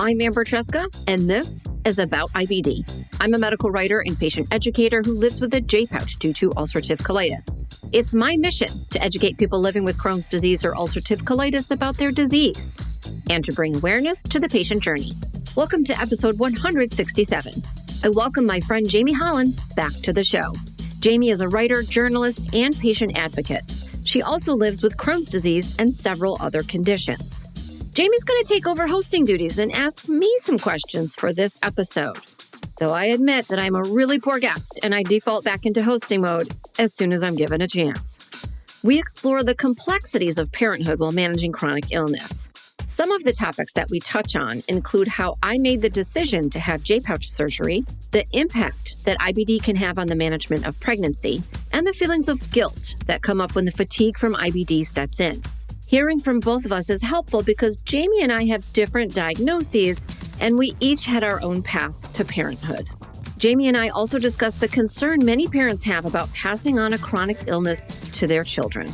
I'm Amber Tresca, and this is About IBD. I'm a medical writer and patient educator who lives with a J-pouch due to ulcerative colitis. It's my mission to educate people living with Crohn's disease or ulcerative colitis about their disease and to bring awareness to the patient journey. Welcome to episode 167. I welcome my friend Jamie Holland back to the show. Jamie is a writer, journalist, and patient advocate. She also lives with Crohn's disease and several other conditions. Jamie's going to take over hosting duties and ask me some questions for this episode. Though I admit that I'm a really poor guest and I default back into hosting mode as soon as I'm given a chance. We explore the complexities of parenthood while managing chronic illness. Some of the topics that we touch on include how I made the decision to have J-pouch surgery, the impact that IBD can have on the management of pregnancy, and the feelings of guilt that come up when the fatigue from IBD sets in. Hearing from both of us is helpful because Jamie and I have different diagnoses, and we each had our own path to parenthood. Jamie and I also discuss the concern many parents have about passing on a chronic illness to their children.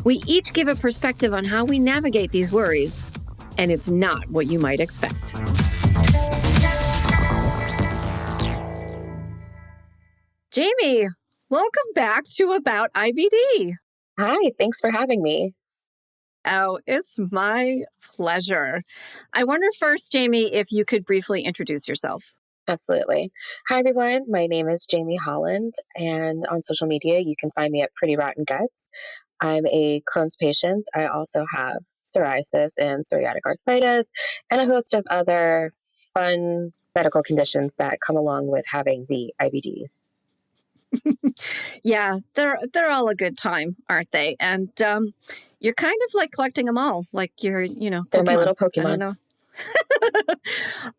We each give a perspective on how we navigate these worries, and it's not what you might expect. Jamie, welcome back to About IBD. Hi, thanks for having me. Oh, it's my pleasure. I wonder first, Jamie, if you could briefly introduce yourself. Absolutely. Hi, everyone. My name is Jamie Holland, and on social media, you can find me at Pretty Rotten Guts. I'm a Crohn's patient. I also have psoriasis and psoriatic arthritis, and a host of other fun medical conditions that come along with having the IBDs. Yeah, they're all a good time, aren't they? And you're kind of like collecting them all, like you're, They're Pokemon. my little Pokemon. I don't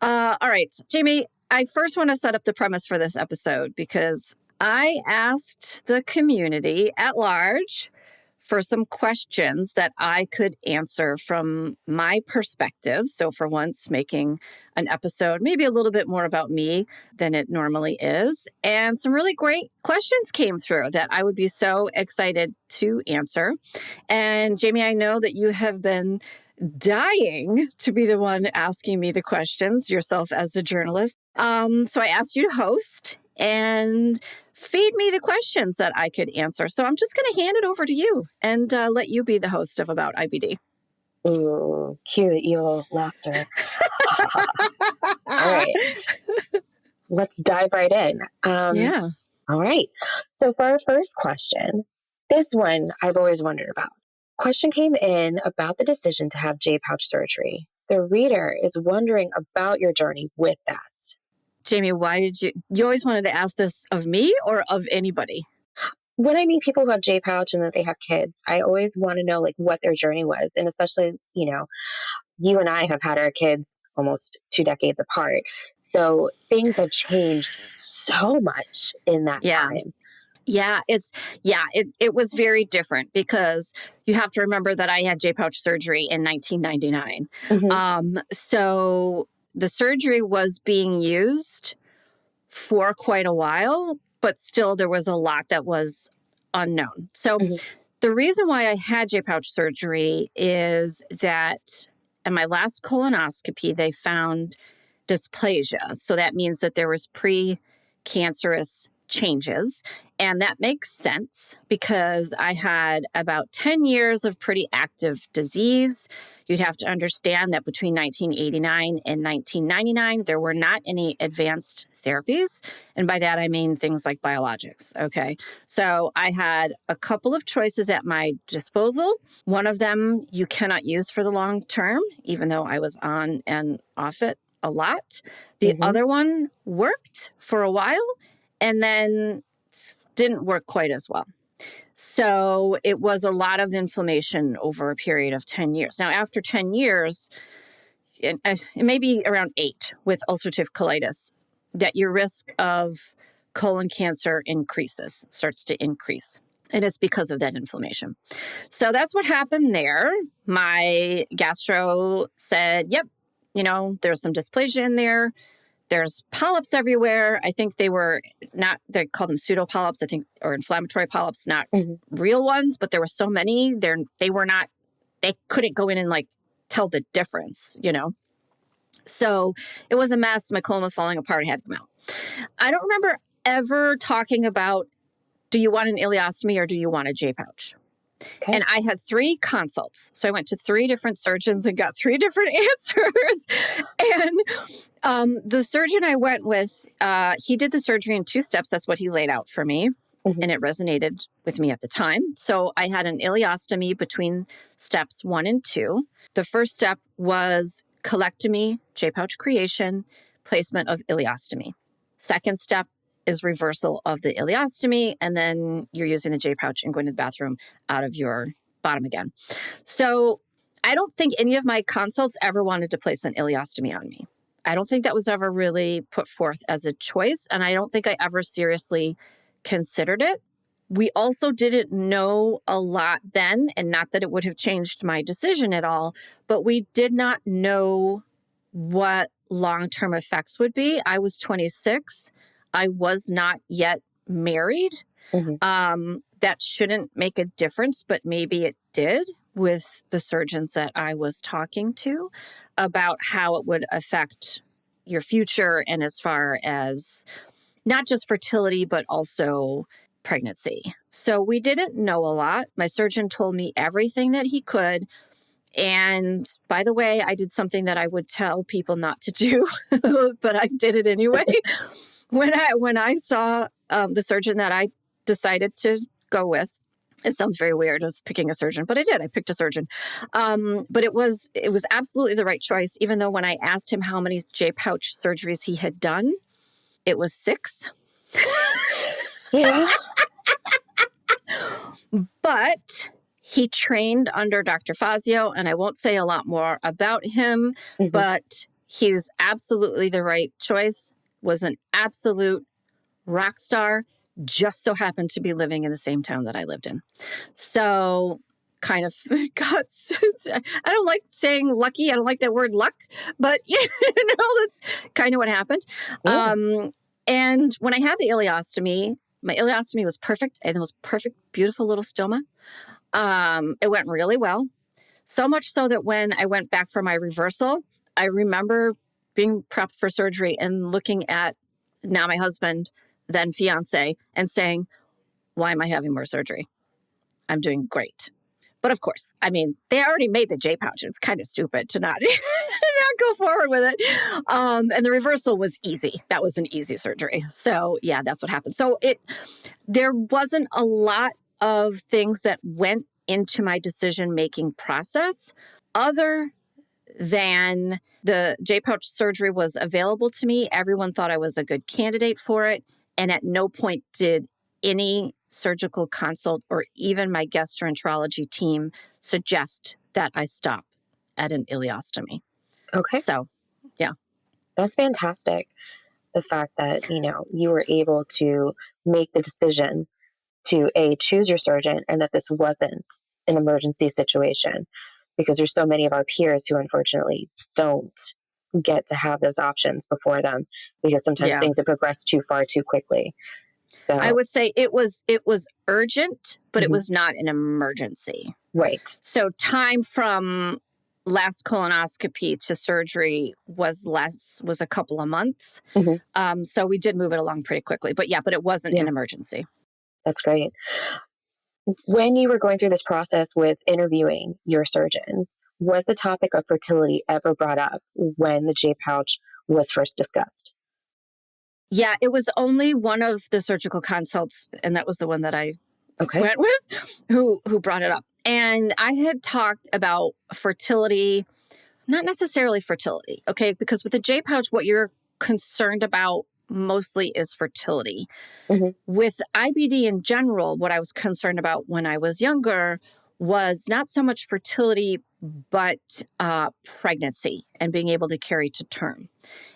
know. All right, Jamie, I first want to set up the premise for this episode because I asked the community at large for some questions that I could answer from my perspective. So for once, making an episode maybe a little bit more about me than it normally is. And some really great questions came through that I would be so excited to answer. And Jamie, I know that you have been dying to be the one asking me the questions yourself as a journalist. So I asked you to host and feed me the questions that I could answer. So I'm just going to hand it over to you and let you be the host of About IBD. Ooh, cue the evil laughter. All right. Let's dive right in. Yeah. All right. So for our first question, this one I've always wondered about. Question came in about the decision to have J-pouch surgery. The reader is wondering about your journey with that. Jamie, why did you always wanted to ask this of me or of anybody? When I meet people who have J-pouch and that they have kids, I always want to know what their journey was. And especially, you and I have had our kids almost 2 decades apart. So things have changed so much in that time. Yeah, it was very different because you have to remember that I had J-pouch surgery in 1999. Mm-hmm. So the surgery was being used for quite a while, but still there was a lot that was unknown. So the reason why I had J-pouch surgery is that in my last colonoscopy, they found dysplasia. So that means that there was pre-cancerous changes. And that makes sense because I had about 10 years of pretty active disease. You'd have to understand that between 1989 and 1999, there were not any advanced therapies. And by that, I mean things like biologics. Okay. So I had a couple of choices at my disposal. One of them you cannot use for the long term, even though I was on and off it a lot. The other one worked for a while and then didn't work quite as well. So it was a lot of inflammation over a period of 10 years. Now, after 10 years, it may be around 8 with ulcerative colitis, that your risk of colon cancer starts to increase. And it's because of that inflammation. So that's what happened there. My gastro said, yep, there's some dysplasia in there. There's polyps everywhere. I think they call them pseudo polyps, or inflammatory polyps, not real ones, but there were so many, they couldn't go in and tell the difference, So it was a mess. My colon was falling apart. I had to come out. I don't remember ever talking about, do you want an ileostomy or do you want a J pouch? Okay. And I had 3 consults. So I went to 3 different surgeons and got 3 different answers. And the surgeon I went with, he did the surgery in 2 steps. That's what he laid out for me. Mm-hmm. And it resonated with me at the time. So I had an ileostomy between steps 1 and 2. The first step was colectomy, J pouch creation, placement of ileostomy. Second step is reversal of the ileostomy, and then you're using the J pouch and going to the bathroom out of your bottom again. So I don't think any of my consults ever wanted to place an ileostomy on me. I don't think that was ever really put forth as a choice, and I don't think I ever seriously considered it. We also didn't know a lot then, and not that it would have changed my decision at all, but we did not know what long-term effects would be. I was 26. I was not yet married. Mm-hmm. That shouldn't make a difference, but maybe it did with the surgeons that I was talking to about how it would affect your future, and as far as not just fertility, but also pregnancy. So we didn't know a lot. My surgeon told me everything that he could. And by the way, I did something that I would tell people not to do, but I did it anyway. When I saw the surgeon that I decided to go with, it sounds very weird as picking a surgeon, but I did. I picked a surgeon. But it was absolutely the right choice, even though when I asked him how many J pouch surgeries he had done, it was 6. Yeah. But he trained under Dr. Fazio, and I won't say a lot more about him, Mm-hmm. but he was absolutely the right choice, was an absolute rock star, just so happened to be living in the same town that I lived in. So kind of got, I don't like saying lucky. I don't like that word luck, but that's kind of what happened. Yeah. And when I had the ileostomy, my ileostomy was perfect, and it was perfect, beautiful little stoma. It went really well. So much so that when I went back for my reversal, I remember being prepped for surgery and looking at now my husband, then fiance, and saying, why am I having more surgery? I'm doing great. But of course, I mean, they already made the J pouch. It's kind of stupid to not go forward with it. And the reversal was easy. That was an easy surgery. So yeah, that's what happened. So there wasn't a lot of things that went into my decision-making process other than the J pouch surgery was available to me. Everyone thought I was a good candidate for it. And at no point did any surgical consult or even my gastroenterology team suggest that I stop at an ileostomy. Okay. So, yeah. That's fantastic. The fact that, you were able to make the decision to choose your surgeon, and that this wasn't an emergency situation, because there's so many of our peers who unfortunately don't get to have those options before them, because sometimes things have progressed too far too quickly. So I would say it was urgent, but it Mhm. was not an emergency. Right. So time from last colonoscopy to surgery was a couple of months. Mhm. So we did move it along pretty quickly, but it wasn't Yeah. an emergency. That's great. When you were going through this process with interviewing your surgeons, was the topic of fertility ever brought up when the J pouch was first discussed? Yeah, it was only one of the surgical consults, and that was the one that I Okay. went with, who brought it up. And I had talked about fertility, not necessarily fertility, okay? Because with the J pouch, what you're concerned about mostly is fertility. Mhm. With IBD in general, what I was concerned about when I was younger was not so much fertility, but pregnancy and being able to carry to term.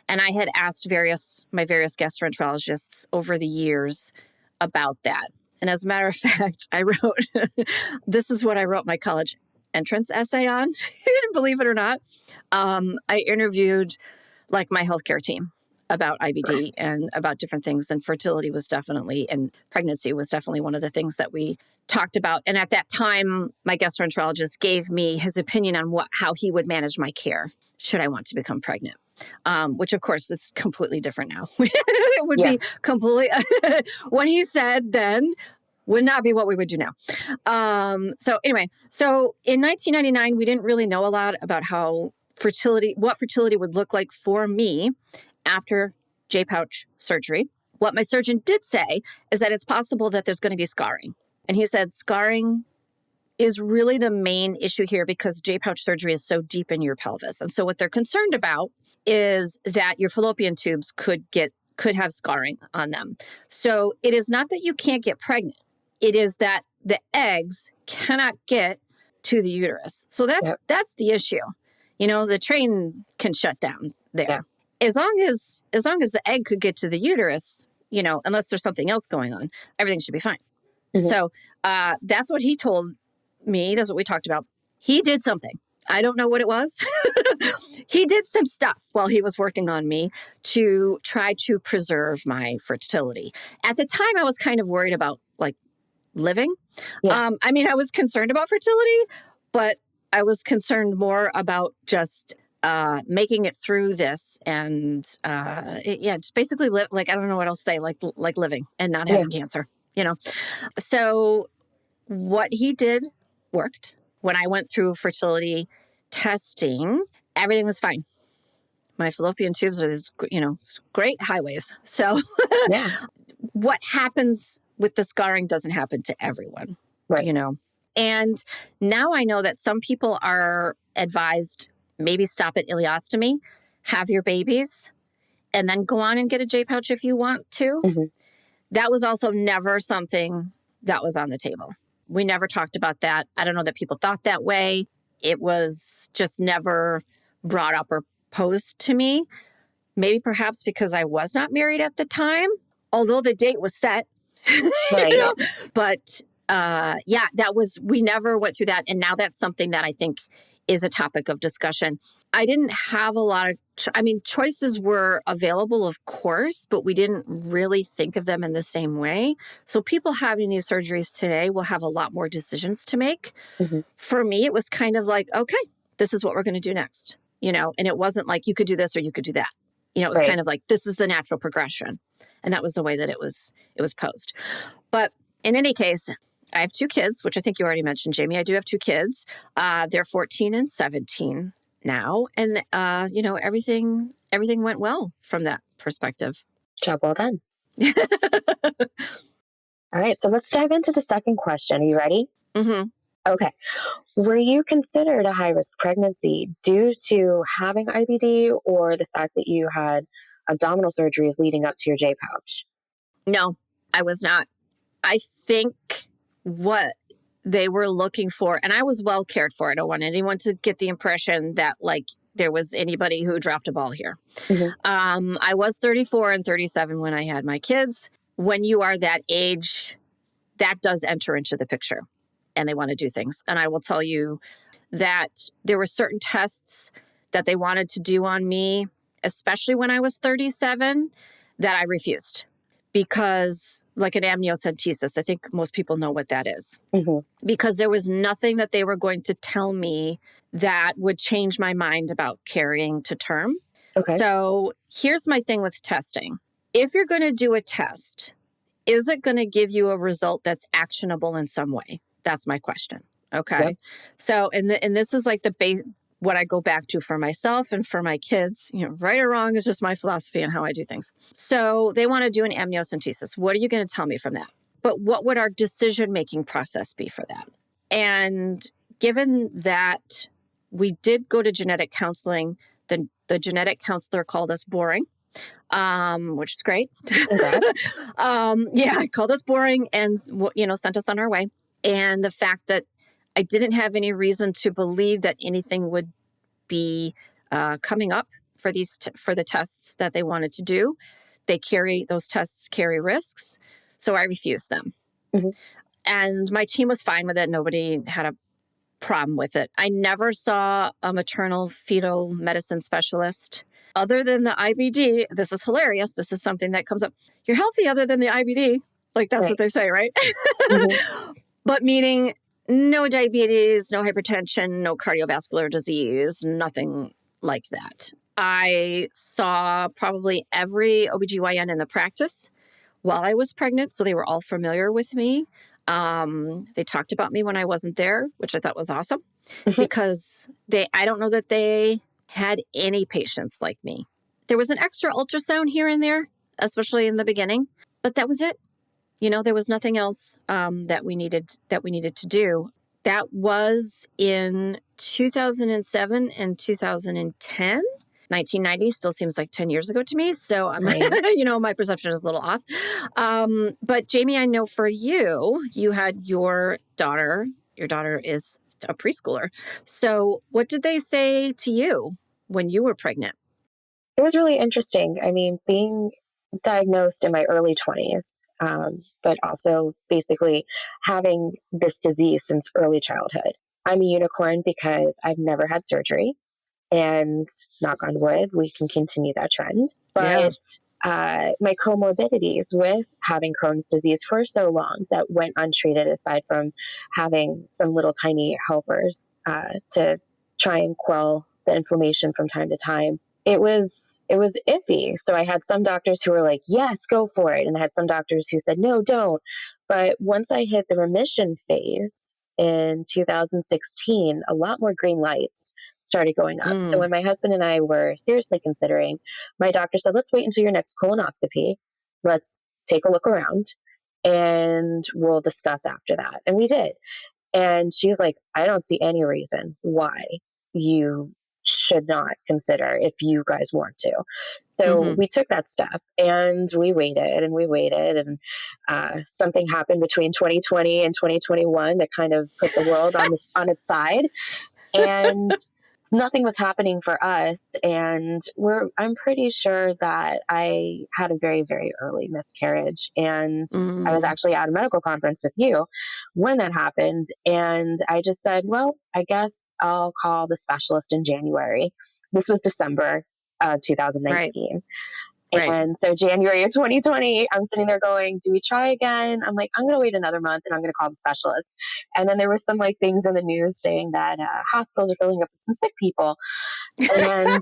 And I had asked my various gastroenterologists over the years about that. And as a matter of fact, I wrote, this is what I wrote my college entrance essay on, believe it or not. I interviewed my healthcare team about IBD and about different things. And fertility was definitely, and pregnancy was definitely one of the things that we talked about. And at that time, my gastroenterologist gave me his opinion on how he would manage my care should I want to become pregnant. which of course is completely different now. It would be completely, what he said then would not be what we would do now. So anyway, so in 1999, we didn't really know a lot about what fertility would look like for me after J-pouch surgery. What my surgeon did say is that it's possible that there's going to be scarring. And he said scarring is really the main issue here because J-pouch surgery is so deep in your pelvis. And so what they're concerned about is that your fallopian tubes could have scarring on them. So it is not that you can't get pregnant. It is that the eggs cannot get to the uterus. So that's the issue. The train can shut down there. Yeah. As long as the egg could get to the uterus, unless there's something else going on, everything should be fine. Mm-hmm. So that's what he told me. That's what we talked about. He did something. I don't know what it was. He did some stuff while he was working on me to try to preserve my fertility. At the time, I was kind of worried about living. Yeah. I was concerned about fertility, but I was concerned more about just making it through this and just basically live. I don't know what else to say, like living and not having cancer, So what he did worked. When I went through fertility testing, everything was fine. My fallopian tubes are these, great highways. So what happens with the scarring doesn't happen to everyone, right? And now I know that some people are advised maybe stop at ileostomy, have your babies, and then go on and get a J-pouch if you want to. Mm-hmm. That was also never something that was on the table. We never talked about that. I don't know that people thought that way. It was just never brought up or posed to me. Maybe perhaps because I was not married at the time, although the date was set. Right. But we never went through that. And now that's something that I think is a topic of discussion. I didn't have a lot of, choices were available, of course, but we didn't really think of them in the same way. So people having these surgeries today will have a lot more decisions to make. Mm-hmm. For me, it was kind of like, okay, this is what we're going to do next, and it wasn't like you could do this or you could do that. It was kind of like, this is the natural progression. And that was the way that it was posed. But in any case, I have 2 kids, which I think you already mentioned, Jamie. I do have 2 kids. They're 14 and 17 now. And, everything went well from that perspective. Job well done. All right. So let's dive into the second question. Are you ready? Mm-hmm. Okay. Were you considered a high-risk pregnancy due to having IBD or the fact that you had abdominal surgeries leading up to your J-pouch? No, I was not. I think what they were looking for, and I was well cared for. I don't want anyone to get the impression that there was anybody who dropped a ball here. Mm-hmm. I was 34 and 37 when I had my kids. When you are that age, that does enter into the picture and they want to do things. And I will tell you that there were certain tests that they wanted to do on me, especially when I was 37, that I refused. Because like an amniocentesis, I think most people know what that is. Mm-hmm. Because there was nothing that they were going to tell me that would change my mind about carrying to term. Okay. So here's my thing with testing. If you're going to do a test, is it going to give you a result that's actionable in some way? That's my question. Okay. Yep. So, and this is like the base, what I go back to for myself and for my kids, right or wrong is just my philosophy and how I do things. So they want to do an amniocentesis. What are you going to tell me from that? But what would our decision-making process be for that? And given that we did go to genetic counseling, the genetic counselor called us boring, which is great. Called us boring and, sent us on our way. And the fact that I didn't have any reason to believe that anything would be coming up for the tests that they wanted to do. Those tests carry risks, so I refused them. Mm-hmm. And my team was fine with it. Nobody had a problem with it. I never saw a maternal fetal medicine specialist other than the IBD. This is hilarious. This is something that comes up. You're healthy other than the IBD. That's what they say, right? Mm-hmm. But meaning no diabetes, no hypertension, no cardiovascular disease, nothing like that. I saw probably every OBGYN in the practice while I was pregnant. So they were all familiar with me. They talked about me when I wasn't there, which I thought was awesome because I don't know that they had any patients like me. There was an extra ultrasound here and there, especially in the beginning, but that was it. There was nothing else that we needed to do. That was in 2007 and 2010. 1990 still seems like 10 years ago to me. So I'm, Right. my perception is a little off. But Jamie, I know for you had your daughter. Your daughter is a preschooler. So what did they say to you when you were pregnant? It was really interesting. I mean, being diagnosed in my early 20s, but also basically having this disease since early childhood. I'm a unicorn because I've never had surgery. And knock on wood, we can continue that trend. But my comorbidities with having Crohn's disease for so long that went untreated, aside from having some little tiny helpers to try and quell the inflammation from time to time, it was iffy. So I had some doctors who were like, yes, go for it. And I had some doctors who said, no, don't. But once I hit the remission phase in 2016, a lot more green lights started going up. So when my husband and I were seriously considering, my doctor said, let's wait until your next colonoscopy. Let's take a look around and we'll discuss after that. And we did. And she's like, I don't see any reason why you should not consider if you guys want to. So we took that step and we waited and we waited. And something happened between 2020 and 2021 that kind of put the world on its side. And nothing was happening for us. And I'm pretty sure that I had a very, very early miscarriage. And I was actually at a medical conference with you when that happened. And I just said, well, I guess I'll call the specialist in January. This was December of 2019. Right. And so January of 2020, I'm sitting there going, do we try again? I'm like, I'm going to wait another month and I'm going to call the specialist. And then there were some things in the news saying that hospitals are filling up with some sick people. And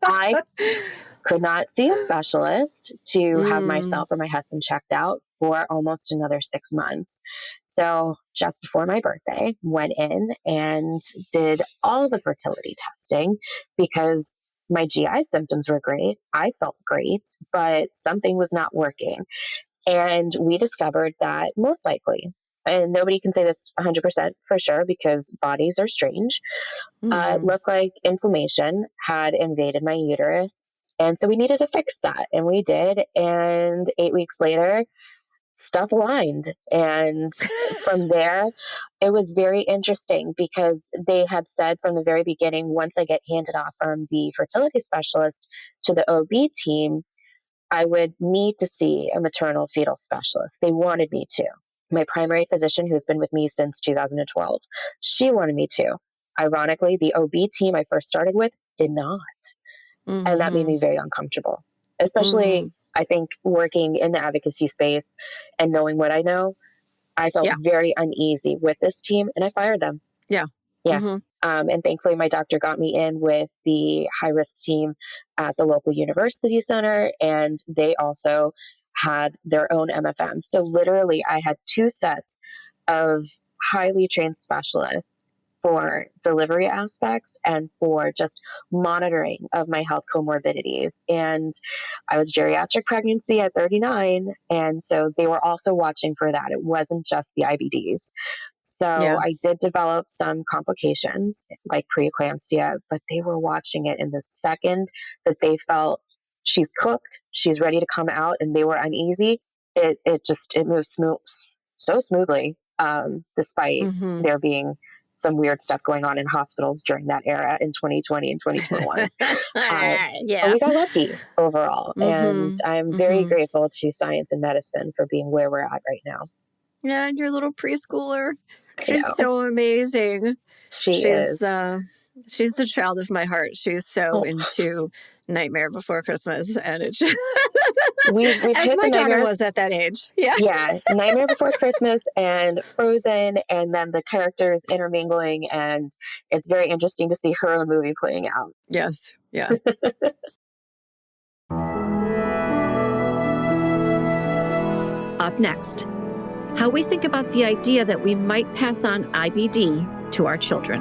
I could not see a specialist to have myself or my husband checked out for almost another 6 months. So just before my birthday, went in and did all the fertility testing because my GI symptoms were great. I felt great, but something was not working. And we discovered that most likely, and nobody can say this 100% for sure because bodies are strange, it looked like inflammation had invaded my uterus. And so we needed to fix that. And we did. And 8 weeks later, stuff aligned. And from there, it was very interesting because they had said from the very beginning, once I get handed off from the fertility specialist to the OB team, I would need to see a maternal fetal specialist. They wanted me to. My primary physician, who's been with me since 2012, she wanted me to. Ironically, the OB team I first started with did not. And that made me very uncomfortable, especially I think working in the advocacy space and knowing what I know, I felt very uneasy with this team and I fired them. Yeah. And thankfully my doctor got me in with the high risk team at the local university center. And they also had their own MFM. So literally I had 2 sets of highly trained specialists for delivery aspects and for just monitoring of my health comorbidities. And I was geriatric pregnancy at 39. And so they were also watching for that. It wasn't just the IBDs. So I did develop some complications like preeclampsia, but they were watching it in the second that they felt she's cooked, she's ready to come out, and they were uneasy. It moved so smoothly, despite there being some weird stuff going on in hospitals during that era in 2020 and 2021. But we got lucky overall. And I'm very grateful to science and medicine for being where we're at right now. Yeah, and your little preschooler. She's so amazing. She is. She's the child of my heart. She's so into Nightmare Before Christmas. And it's just as my daughter was at that age. Yeah. Nightmare Before Christmas and Frozen, and then the characters intermingling. And it's very interesting to see her own movie playing out. Yes. Yeah. Up next, how we think about the idea that we might pass on IBD to our children.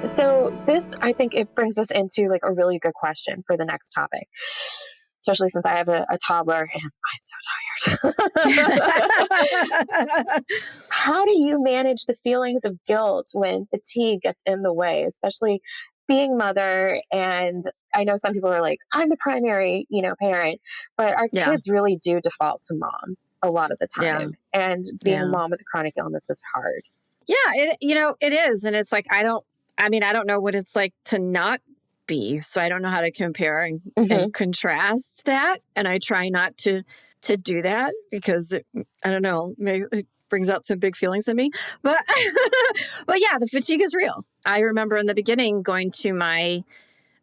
So this, I think it brings us into like a really good question for the next topic, especially since I have a toddler and I'm so tired. How do you manage the feelings of guilt when fatigue gets in the way, especially being mother? And I know some people are like, I'm the primary, parent, but our Yeah. kids really do default to mom a lot of the time. And being a mom with a chronic illness is hard. Yeah, it is. And it's like, I don't know what it's like to not be. So I don't know how to compare and contrast that. And I try not to do that because I don't know, it brings out some big feelings in me. But, but yeah, the fatigue is real. I remember in the beginning going to my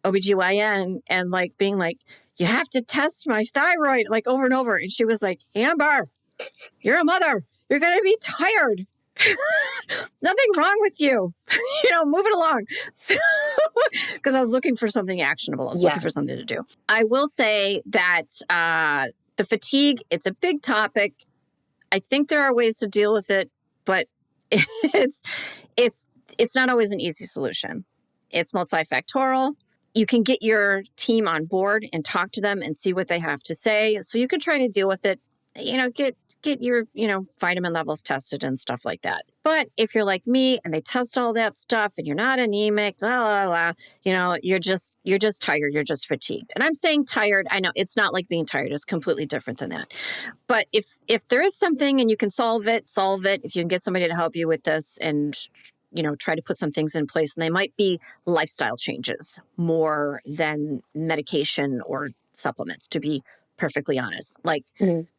OBGYN and like being like, you have to test my thyroid like over and over. And she was like, Amber, you're a mother. You're going to be tired. There's nothing wrong with you. Move it along. Because I was looking for something actionable. I was looking for something to do. I will say that the fatigue, it's a big topic. I think there are ways to deal with it, but it's not always an easy solution. It's multifactorial. You can get your team on board and talk to them and see what they have to say. So you can try to deal with it, get your, vitamin levels tested and stuff like that. But if you're like me and they test all that stuff and you're not anemic, blah, blah, blah, you're just tired. You're just fatigued. And I'm saying tired. I know it's not like being tired. It's completely different than that. But if there is something and you can solve it. If you can get somebody to help you with this and try to put some things in place, and they might be lifestyle changes more than medication or supplements, to be perfectly honest, like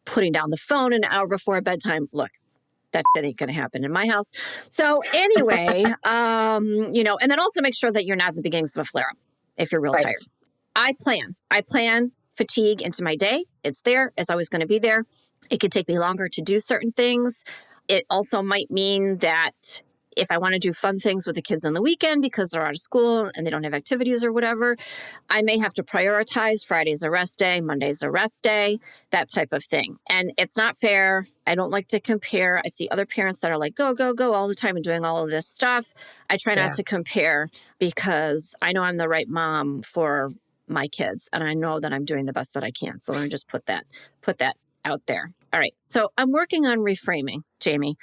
putting down the phone an hour before bedtime. Look, that shit ain't going to happen in my house. So anyway, and then also make sure that you're not at the beginnings of a flare up if you're real tired. I plan fatigue into my day. It's there. It's always going to be there. It could take me longer to do certain things. It also might mean that if I want to do fun things with the kids on the weekend because they're out of school and they don't have activities or whatever, I may have to prioritize Friday's a rest day, Monday's a rest day, that type of thing. And it's not fair. I don't like to compare. I see other parents that are like, go, go, go all the time and doing all of this stuff. I try not to compare because I know I'm the right mom for my kids and I know that I'm doing the best that I can. So let me just put that out there. All right. So I'm working on reframing, Jamie.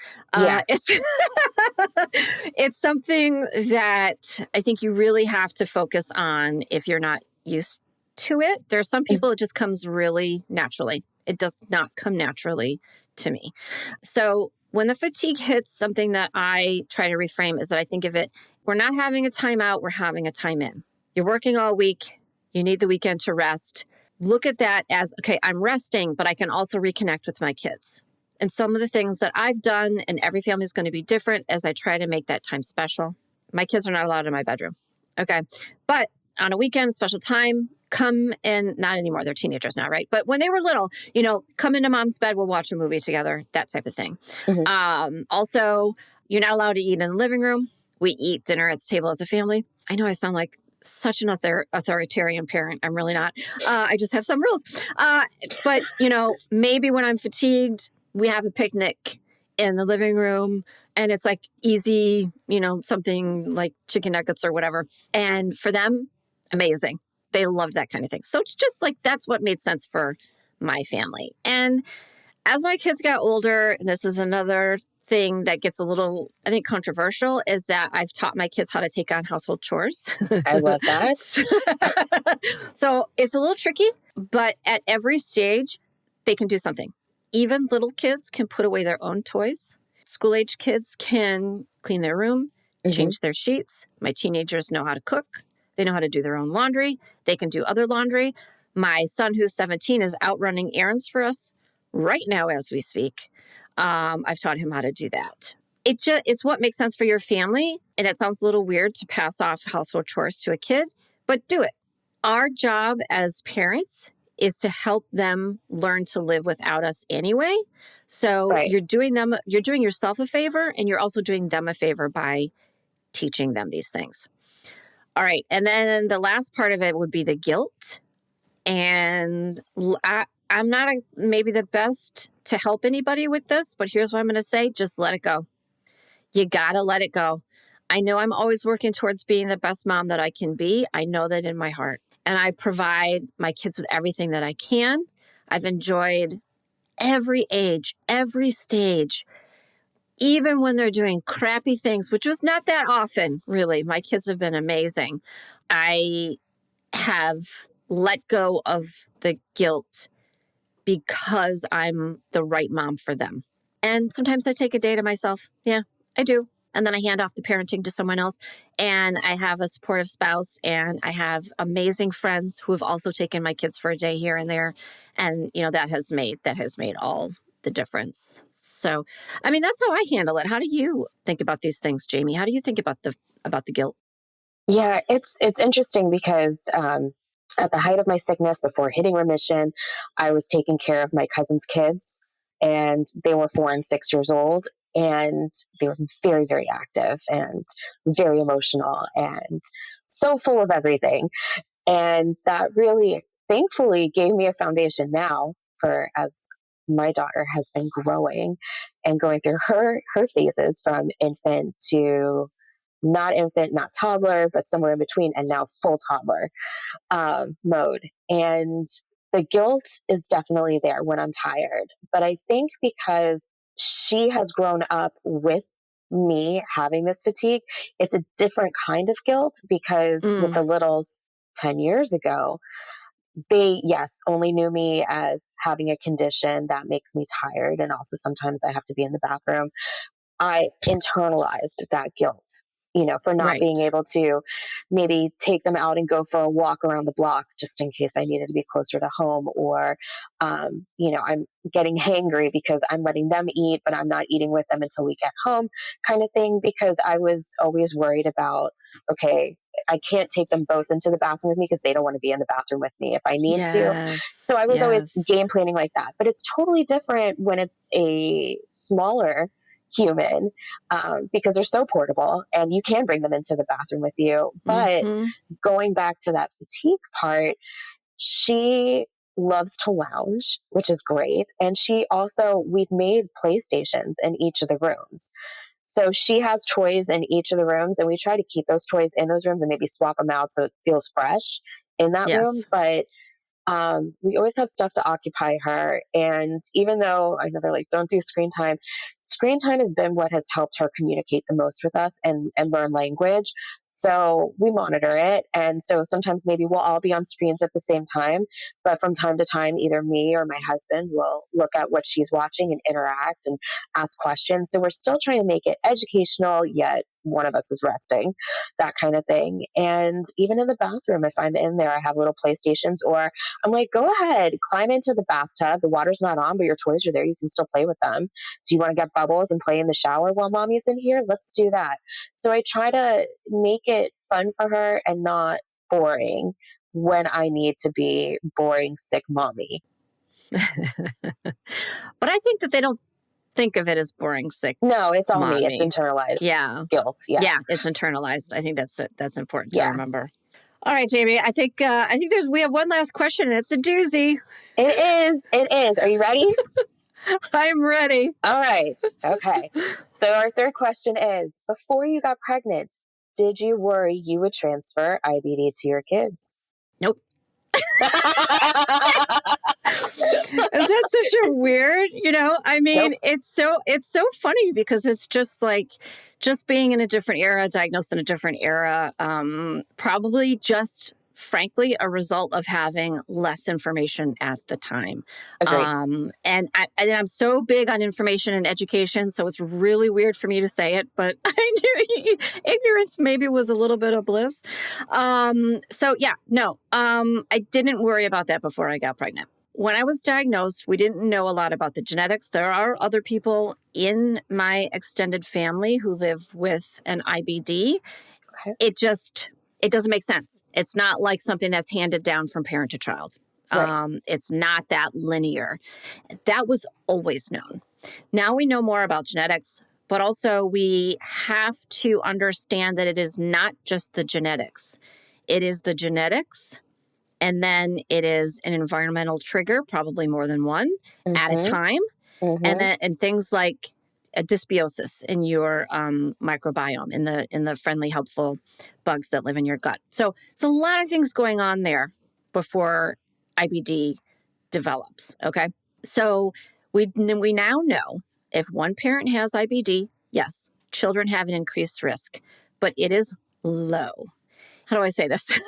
It's something that I think you really have to focus on if you're not used to it. There are some people it just comes really naturally. It does not come naturally to me. So when the fatigue hits, something that I try to reframe is that I think of it, we're not having a time out, we're having a time in. You're working all week. You need the weekend to rest. Look at that as, okay, I'm resting, but I can also reconnect with my kids. And some of the things that I've done, and every family is going to be different as I try to make that time special. My kids are not allowed in my bedroom. Okay. But on a weekend, special time, come in, not anymore. They're teenagers now, right? But when they were little, come into mom's bed, we'll watch a movie together, that type of thing. Also, you're not allowed to eat in the living room. We eat dinner at the table as a family. I know I sound like such an authoritarian parent. I'm really not. I just have some rules. But, maybe when I'm fatigued, we have a picnic in the living room and it's like easy, something like chicken nuggets or whatever. And for them, amazing. They loved that kind of thing. So it's just like, that's what made sense for my family. And as my kids got older, and this is another thing that gets a little, I think, controversial, is that I've taught my kids how to take on household chores. I love that. So it's a little tricky, but at every stage, they can do something. Even little kids can put away their own toys. School-age kids can clean their room, change their sheets. My teenagers know how to cook. They know how to do their own laundry. They can do other laundry. My son, who's 17, is out running errands for us right now as we speak. I've taught him how to do that. It's what makes sense for your family. And it sounds a little weird to pass off household chores to a kid, but do it. Our job as parents is to help them learn to live without us anyway. So Right. you're doing yourself a favor, and you're also doing them a favor by teaching them these things. All right. And then the last part of it would be the guilt. And I'm not maybe the best to help anybody with this, but here's what I'm going to say. Just let it go. You got to let it go. I know I'm always working towards being the best mom that I can be. I know that in my heart. And I provide my kids with everything that I can. I've enjoyed every age, every stage, even when they're doing crappy things, which was not that often, really. My kids have been amazing. I have let go of the guilt because I'm the right mom for them. And sometimes I take a day to myself. Yeah, I do. And then I hand off the parenting to someone else. And I have a supportive spouse, and I have amazing friends who have also taken my kids for a day here and there. And, that has made all the difference. So, I mean, that's how I handle it. How do you think about these things, Jamie? How do you think about the guilt? Yeah, it's interesting because at the height of my sickness, before hitting remission, I was taking care of my cousin's kids, and they were 4 and 6 years old, and they were very, very active and very emotional and so full of everything. And that really, thankfully, gave me a foundation now for as my daughter has been growing and going through her phases from infant to not infant, not toddler, but somewhere in between, and now full toddler mode. And the guilt is definitely there when I'm tired. But I think because she has grown up with me having this fatigue, it's a different kind of guilt because with the littles 10 years ago, they, yes, only knew me as having a condition that makes me tired. And also sometimes I have to be in the bathroom. I internalized that guilt, for not being Right. able to maybe take them out and go for a walk around the block just in case I needed to be closer to home. Or, I'm getting hangry because I'm letting them eat, but I'm not eating with them until we get home, kind of thing, because I was always worried about, okay, I can't take them both into the bathroom with me because they don't want to be in the bathroom with me if I need to. So Yes. I was always Yes. game planning like that. But it's totally different when it's a smaller human, because they're so portable and you can bring them into the bathroom with you. But Mm-hmm. going back to that fatigue part, she loves to lounge, which is great. And we've made PlayStations in each of the rooms. So she has toys in each of the rooms, and we try to keep those toys in those rooms and maybe swap them out so it feels fresh in that room. Yes. But we always have stuff to occupy her. And even though I know they're like, don't do screen time has been what has helped her communicate the most with us and learn language. So we monitor it. And so sometimes maybe we'll all be on screens at the same time. But from time to time, either me or my husband will look at what she's watching and interact and ask questions. So we're still trying to make it educational, yet one of us is resting, that kind of thing. And even in the bathroom, if I'm in there, I have little PlayStations, or I'm like, go ahead, climb into the bathtub. The water's not on, but your toys are there. You can still play with them. Do you want to get bubbles and play in the shower while mommy's in here? Let's do that. So I try to make it fun for her and not boring when I need to be boring, sick mommy. But I think that they don't think of it as boring, sick No, it's all me. It's mommy. internalized Yeah. guilt. Yeah. Yeah, it's internalized. I think that's important to Yeah. remember. All right, Jamie. I think we have one last question, and it's a doozy. It is. It is. Are you ready? I'm ready. All right. Okay. So our third question is, before you got pregnant, did you worry you would transfer IBD to your kids? Nope. Is that such a weird, I mean, Nope. it's so funny because it's just like being in a different era, diagnosed in a different era, probably just frankly a result of having less information at the time. Agreed. And I'm so big on information and education, so it's really weird for me to say it, but I knew ignorance maybe was a little bit of bliss. So yeah, no, I didn't worry about that before I got pregnant. When I was diagnosed, we didn't know a lot about the genetics. There are other people in my extended family who live with an IBD. Okay. It doesn't make sense. It's not like something that's handed down from parent to child. Right. It's not that linear. That was always known. Now we know more about genetics, but also we have to understand that it is not just the genetics. It is the genetics, and then it is an environmental trigger, probably more than one at a Mm-hmm. time. Mm-hmm. And things like a dysbiosis in your microbiome, in the friendly, helpful bugs that live in your gut. So it's a lot of things going on there before IBD develops. Okay, so we now know if one parent has IBD, yes, children have an increased risk, but it is low. How do I say this?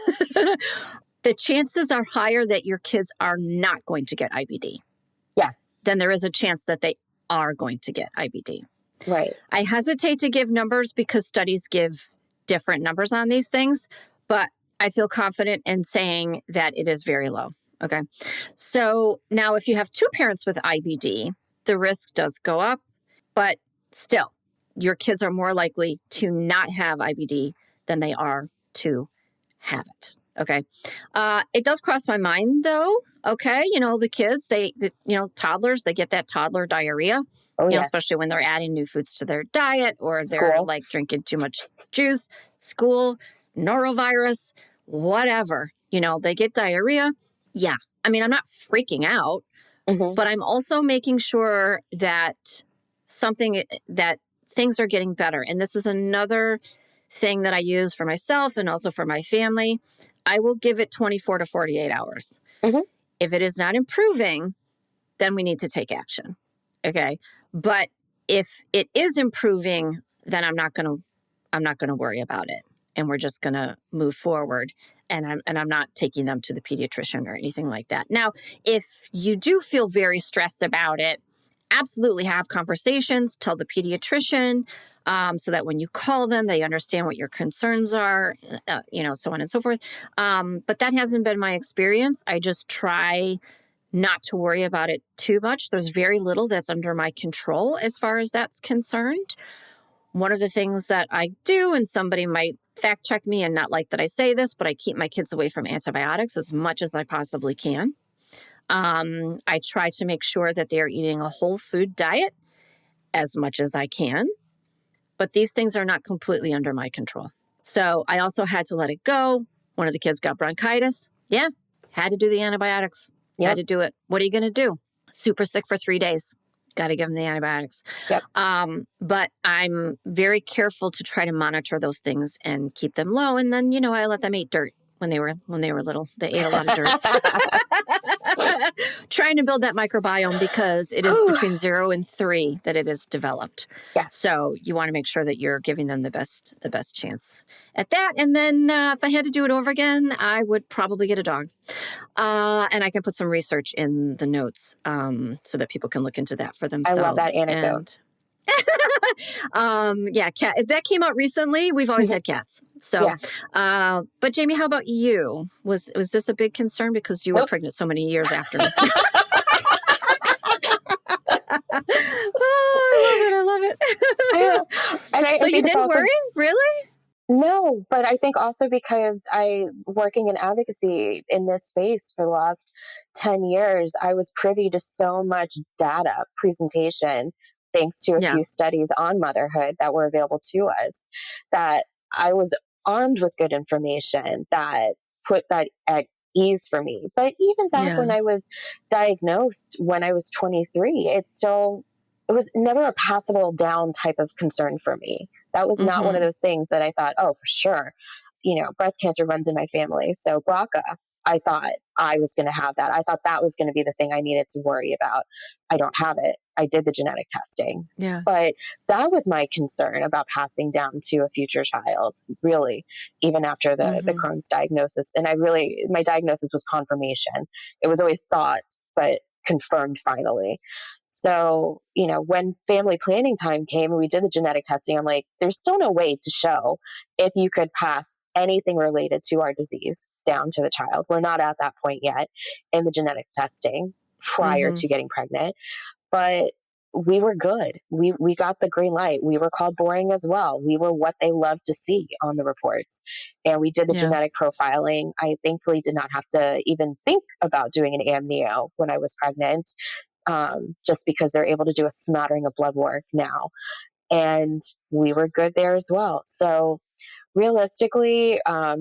The chances are higher that your kids are not going to get IBD Yes. than there is a chance that they are going to get IBD. Right. I hesitate to give numbers because studies give different numbers on these things, but I feel confident in saying that it is very low. Okay. So now, if you have two parents with IBD, the risk does go up, but still, your kids are more likely to not have IBD than they are to have it. Okay. It does cross my mind, though. Okay. The kids, toddlers, they get that toddler diarrhea, Oh, yes. especially when they're adding new foods to their diet or they're School. like drinking too much juice, school, norovirus, whatever. They get diarrhea. Yeah. I mean, I'm not freaking out, Mm-hmm. but I'm also making sure that that things are getting better. And this is another thing that I use for myself and also for my family. I will give it 24 to 48 hours. Mm-hmm. If it is not improving, then we need to take action. Okay. But if it is improving, then I'm not going to worry about it. And we're just going to move forward. And I'm not taking them to the pediatrician or anything like that. Now, if you do feel very stressed about it, absolutely have conversations, tell the pediatrician, so that when you call them, they understand what your concerns are, so on and so forth. But that hasn't been my experience. I just try not to worry about it too much. There's very little that's under my control as far as that's concerned. One of the things that I do, and somebody might fact check me and not like that I say this, but I keep my kids away from antibiotics as much as I possibly can. I try to make sure that they're eating a whole food diet as much as I can, but these things are not completely under my control. So I also had to let it go. One of the kids got bronchitis. Yeah, had to do the antibiotics. Yep. Had to do it. What are you going to do? Super sick for 3 days. Got to give them the antibiotics. Yep. But I'm very careful to try to monitor those things and keep them low. And then, I let them eat dirt when they were little. They ate a lot of dirt. Trying to build that microbiome because it is between 0 and 3 that it is developed. Yeah. So you want to make sure that you're giving them the best chance at that. And then if I had to do it over again, I would probably get a dog. And I can put some research in the notes so that people can look into that for themselves. I love that anecdote. Cat. That came out recently. We've always had cats. So, Yeah. But Jamie, how about you? Was this a big concern because you were pregnant so many years after me? Oh, I love it. And so you didn't worry? Really? No, but I think also because working in advocacy in this space for the last 10 years, I was privy to so much data presentation, thanks to a few studies on motherhood that were available to us, that I was armed with good information that put that at ease for me. But even back when I was diagnosed when I was 23, it was never a passable down type of concern for me. That was not one of those things that I thought, oh, for sure, breast cancer runs in my family. So BRCA, I thought I was going to have that. I thought that was going to be the thing I needed to worry about. I don't have it. I did the genetic testing. Yeah. But that was my concern about passing down to a future child, really, even after the Crohn's diagnosis. And my diagnosis was confirmation. It was always thought, but confirmed finally. So, when family planning time came and we did the genetic testing, I'm like, there's still no way to show if you could pass anything related to our disease down to the child. We're not at that point yet in the genetic testing prior to getting pregnant. But we were good. We got the green light. We were called boring as well. We were what they loved to see on the reports. And we did the Yeah. genetic profiling. I thankfully did not have to even think about doing an amnio when I was pregnant, just because they're able to do a smattering of blood work now. And we were good there as well. So realistically,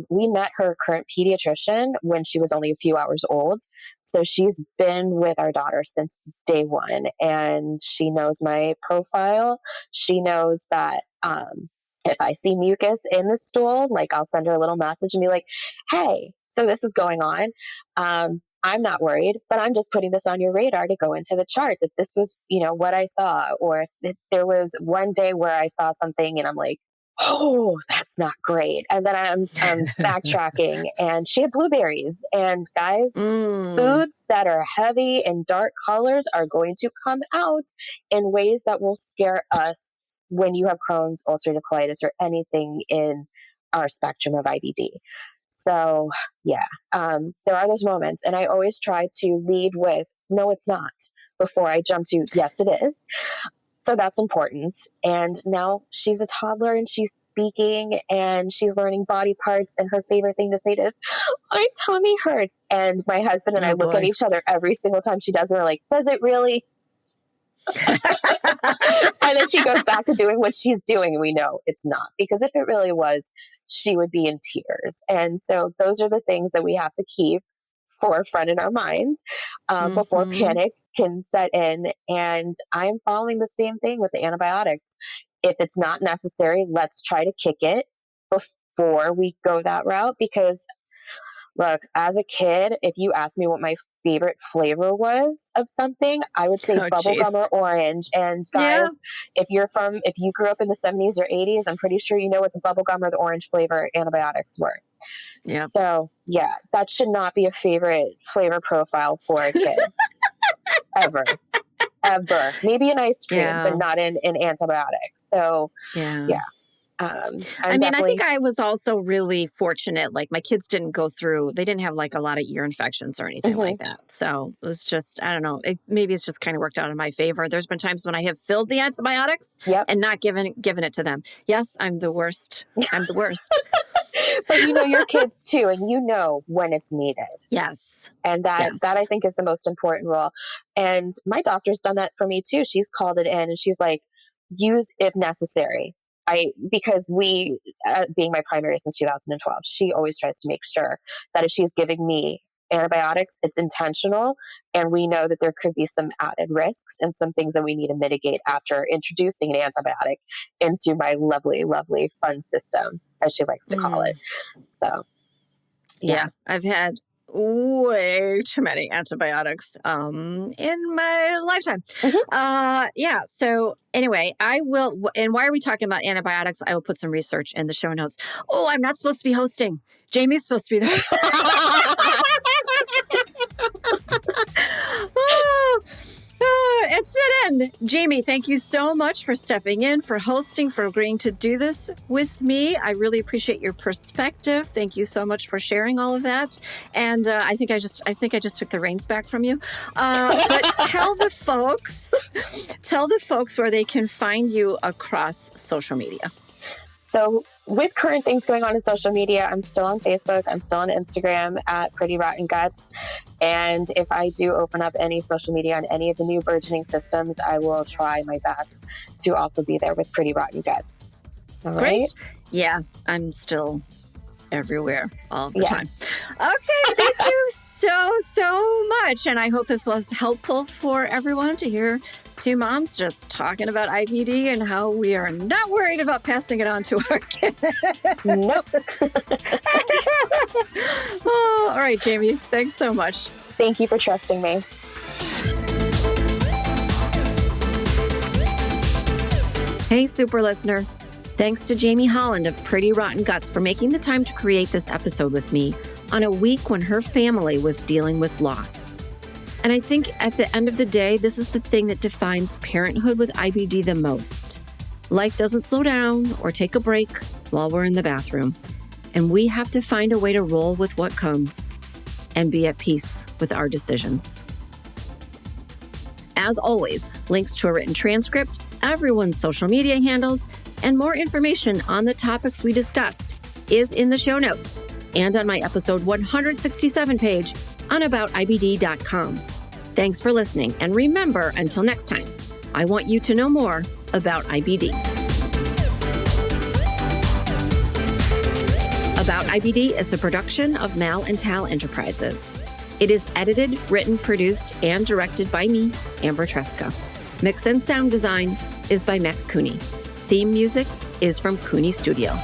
we met her current pediatrician when she was only a few hours old. So she's been with our daughter since day one, and she knows my profile. She knows that if I see mucus in the stool, like I'll send her a little message and be like, hey, so this is going on. I'm not worried, but I'm just putting this on your radar to go into the chart that this was, what I saw. Or if there was one day where I saw something and I'm like, oh, that's not great. And then I'm backtracking, and she had blueberries. And guys, foods that are heavy in dark colors are going to come out in ways that will scare us when you have Crohn's, ulcerative colitis, or anything in our spectrum of IBD. So yeah, there are those moments. And I always try to lead with, no, it's not, before I jump to, yes, it is. So that's important. And now she's a toddler and she's speaking and she's learning body parts. And her favorite thing to say is, my tummy hurts. And my husband and I look at each other every single time she does it. We're like, does it really? And then she goes back to doing what she's doing. And we know it's not, because if it really was, she would be in tears. And so those are the things that we have to keep forefront in our minds before panic can set in. And I'm following the same thing with the antibiotics. If it's not necessary, let's try to kick it before we go that route. Because look, as a kid, if you asked me what my favorite flavor was of something, I would say bubblegum or orange. And guys, if you grew up in the 70s or 80s, I'm pretty sure you know what the bubblegum or the orange flavor antibiotics were. Yeah. So yeah, that should not be a favorite flavor profile for a kid. Ever. Maybe in ice cream, but not in antibiotics. So yeah. I think I was also really fortunate. Like my kids they didn't have like a lot of ear infections or anything like that. So it was just, I don't know, maybe it's just kind of worked out in my favor. There's been times when I have filled the antibiotics and not given it to them. Yes, I'm the worst. I'm the worst. But you know your kids too, and you know when it's needed. Yes. And that I think is the most important role. And my doctor's done that for me too. She's called it in and she's like, use if necessary. Because we, being my primary since 2012, she always tries to make sure that if she's giving me antibiotics, it's intentional. And we know that there could be some added risks and some things that we need to mitigate after introducing an antibiotic into my lovely, lovely fun system, as she likes to call it. So, yeah, I've had way too many antibiotics in my lifetime. So anyway, I will, and why are we talking about antibiotics? I will put some research in the show notes. Oh, I'm not supposed to be hosting. Jamie's supposed to be there. It's been in. Jamie, thank you so much for stepping in, for hosting, for agreeing to do this with me. I really appreciate your perspective. Thank you so much for sharing all of that. And I think I just took the reins back from you. But tell the folks where they can find you across social media. So with current things going on in social media, I'm still on Facebook. I'm still on Instagram at Pretty Rotten Guts. And if I do open up any social media on any of the new burgeoning systems, I will try my best to also be there with Pretty Rotten Guts. All Great. Right? Yeah, I'm still everywhere all the time. Okay, thank you so much. And I hope this was helpful for everyone to hear two moms just talking about IBD and how we are not worried about passing it on to our kids. Nope. All right, Jamie, thanks so much. Thank you for trusting me. Hey, super listener. Thanks to Jamie Holland of Pretty Rotten Guts for making the time to create this episode with me on a week when her family was dealing with loss. And I think at the end of the day, this is the thing that defines parenthood with IBD the most. Life doesn't slow down or take a break while we're in the bathroom. And we have to find a way to roll with what comes and be at peace with our decisions. As always, links to a written transcript, everyone's social media handles, and more information on the topics we discussed is in the show notes and on my episode 167 page on aboutibd.com. Thanks for listening, and remember, until next time, I want you to know more about IBD. About IBD is a production of Mal and Tal Enterprises. It is edited, written, produced, and directed by me, Amber Tresca. Mix and sound design is by Mac Cooney. Theme music is from Cooney Studio.